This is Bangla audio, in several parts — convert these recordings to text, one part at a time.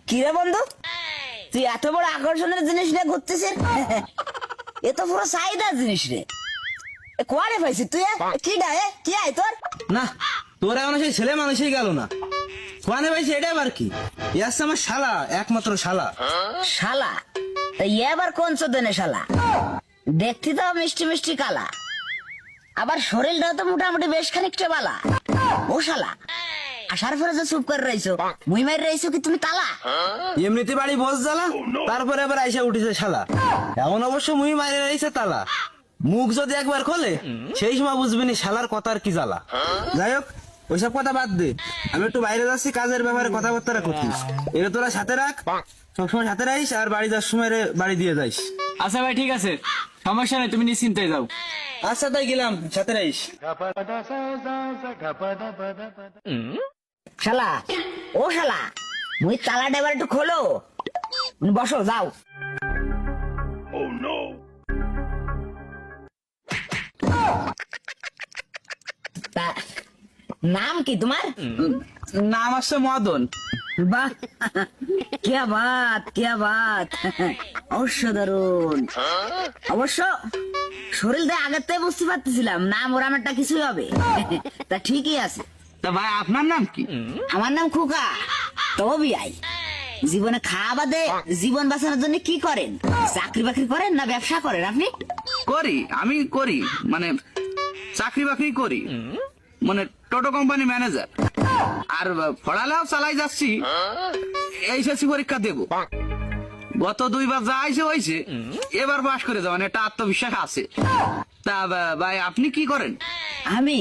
কিরে বন্ধু, তুই এত বড় আকর্ষণের জিনিস নিয়ে ঘুরতেছিস? এ তো পুরো চাহিদার জিনিস রে। কোয়ারে পাইছিস তুই? কি ডায়ে কি আয় তোর? না, তোরা আমার সেই ছেলে মানুষই গেল না। কোয়ানে পাইছি এটাই আবার কি? ইয়াসছে আমার শালা, একমাত্র শালা। শালা? তা ইয়ে আবার কোন চোদনে শালা? দেখতে তো মিষ্টি মিষ্টি কালা, আবার শরীরটাও তো মোটামুটি বেশ খানিকটা বালা। ও শালা, আসার পরে যে চুপ করে রইছো, মুই মারি রইছো কি তুমি তালা? এমনিতে বাড়ি বস জ্বালা, তারপরে আবার আইসা উঠেছে শালা। এখন অবশ্য মুই মারি রয়েছে তালা। মুখ যদি একবার খোলে সেই সময় বুঝবিনি শালার কথার কি জ্বালা। যাই হোক, ওইসব কথা বাদ দে। আমি একটু বাইরে যাচ্ছি, কাজের ব্যাপারে কথাবার্তা করতিস। এটা তোরা সাথে রাখ, সবসময় সাথে রাখিস, আর বাড়ি যাওয়ার সময় বাড়ি দিয়ে যাইস। আচ্ছা ভাই, ঠিক আছে, সমস্যা নেই, তুমি নিশ্চিন্তে যাও। আচ্ছা তাই গেলাম, সাথে রাখিস। শালা, ও শালা, মুই তালাটা এবার একটু খোলো। বসো, যাও। তা নাম কি তোমার? নাম আসছে মদন। বাহ, क्या बात क्या बात, অসাধারণ। অবশ্য শরীর দিয়ে আগের থেকে বুঝতে পারতেছিলাম নাম ওরাম একটা কিছুই হবে। তা ঠিকই আছে। তা ভাই, আপনার নাম কি? আমার নাম খুকা। তবে বিয়াই, জীবনে খাওয়া বাদে জীবন বাঁচানোর জন্য কি করেন? চাকরি বাকরি করেন না ব্যবসা করেন আপনি? আমি করি, মানে চাকরি বাকরি করি, মানে টোটো কোম্পানি ম্যানেজার। আর পড়ালেও চালাই যাচ্ছি, এইচএসসি পরীক্ষা দেব। গত 2 বার যা আইছে হয়েছে, এবার পাশ করে যাবেন, একটা আত্মবিশ্বাস আছে। তা ভাই, আপনি কি করেন? আমি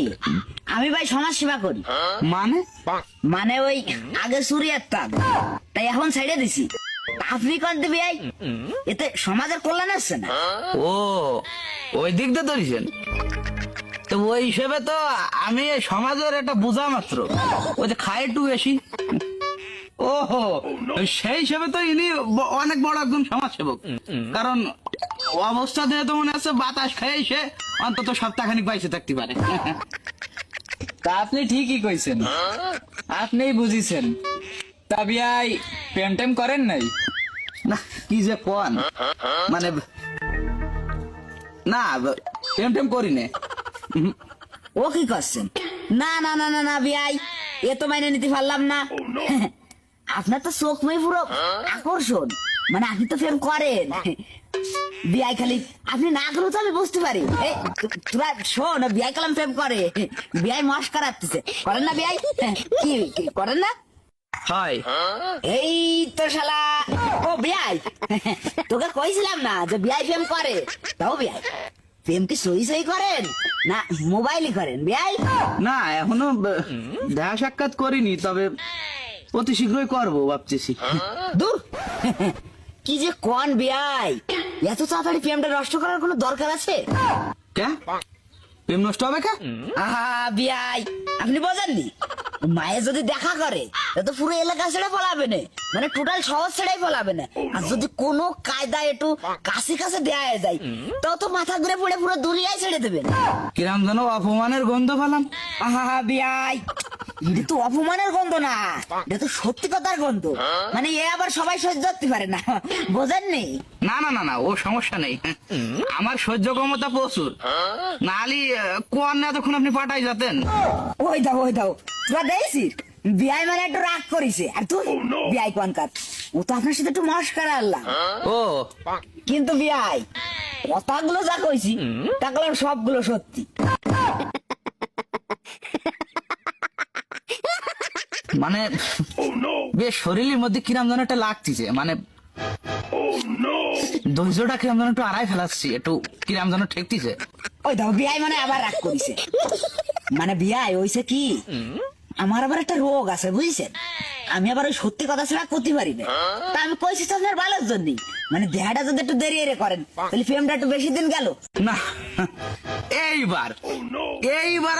আমি ভাই সমাজ সেবা করি। মানে মানে ওই আগে চুরি একটাম, তাই এখন ছেড়ে দিছি। আপনি কোন দিবি? এতে সমাজের কল্যাণ আসছে না? ও, ওই দিক দিয়ে ধরেছেন। তো ওই হিসেবে তো আমি এই সমাজের একটা বোঝা মাত্র, ওই যে খায় একটু বেশি। ওহো, সেই হিসেবে তো ইনি অনেক বড় একজন সমাজ সেবক। কারণ অবস্থা দিয়ে তো মনে আছে বাতাস খেয়ে সে অন্তত সপ্তাহখানিক বাইসে থাকতে পারে। তা আপনি ঠিকই কইছেন, আপনিই বুঝিছেন। তা বিয়াই প্রেম টেম করেন নাই? না, কি যে কোন, মানে না, প্রেম টেম করি না। ও কি করছেন? না না না না না বিয়াই, এ তো মাইনে নিতে পারলাম না। আপনার তো চোখ মেয়ে পুরো আকর্ষণ, মানে আপনি তো প্রেম করেন। বিয়াই খালি আপনি না করলে তো আমি বুঝতে পারি। এই তোরা শোন, বিয়াই কালাম প্রেম করে, বিয়াই মস্কার আসতেছে, করেন না বিয়াই? কি কি করেন না? হয়, এই তো শালা। ও বিয়াই, তোকে কইছিলাম না যে বিয়াই প্রেম করে? তাও বিয়াই প্রেম কি সই সই করেন না মোবাইলই করেন বিয়াই? না এখনো দেখা সাক্ষাৎ করিনি, তবে অতি শীঘ্রই করবো ভাবতেছি। দূর, কি যে কোন বিয়াই, এত তাড়াতাড়ি প্রেমটা নষ্ট করার কোনো দরকার আছে? কে প্রেম নষ্ট হবে কে? আহা বিয়াই, আপনি বোঝেননি? মায়ে যদি দেখা করে তো পুরো এলাকা ছেড়ে পলাবে না, মানে টোটাল শহর ছেড়েই পলাবে না। আর যদি কোনো কায়দা একটু কাছে কাছে দেয়া যায়, তো তো মাথা ঘুরে পড়ে পুরো দুনিয়ায় ছেড়ে দেবেন। কিরাম যেন অপমানের গন্ধ পেলাম। আহা বিয়াই, এটা তো অপমানের গন্ধ না, এটা তো সত্যি কথার গন্ধ। মানে এ আবার সবাই সহ্য করতে পারে না, বোঝেননি? না না না না, ও সমস্যা নেই, আমার সহ্য ক্ষমতা প্রচুর। নাহলে কোন না তখন আপনি পাঠাই যেতেন। ওই দাও ওই দাও, তোরা দেখছিস বিয়াই মানে একটু রাগ করিছে। আর তুই বিয়াই কোন কাজ, ও তো আপনার সাথে একটু মস্কারা আল্লাহ। ও, কিন্তু বিয়াই কথাগুলো যা কইছি তাগুলো সবগুলো সত্যি। মানে বেশ শরীরের মধ্যে কিরাম যেন একটা লাগতেছে, মানে ধৈর্যটা কিরাম যেন একটু আড়াই ফেলাচ্ছি, একটু কিরাম যেন ঠেকতেছে। ওই দাও বিয়াই মানে আবার রাগ করিছে। মানে বিয়াই হইছে কি, আমার আবার একটা রোগ আছে বুঝছেন, আমি আবার ওই সত্যি কথা ছাড়া করতে পারি না। তা আমি কইছি তো আপনার ভালোর জন্যই, মানে দেহাটা যদি একটু দেরি এরে করেন তাহলে প্রেমটা একটু বেশি দিন গেল না, এইবার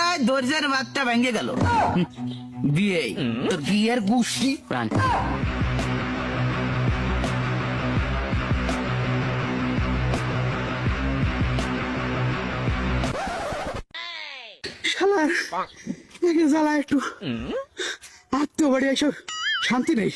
আর ধৈর্যের বাদটা ভেঙে গেল। বিয়ে তো বিয়ের গোষ্ঠী প্রাণ। শালা জ্বালা একটু আত্মীয় বাড়ি এসব শান্তি নেই।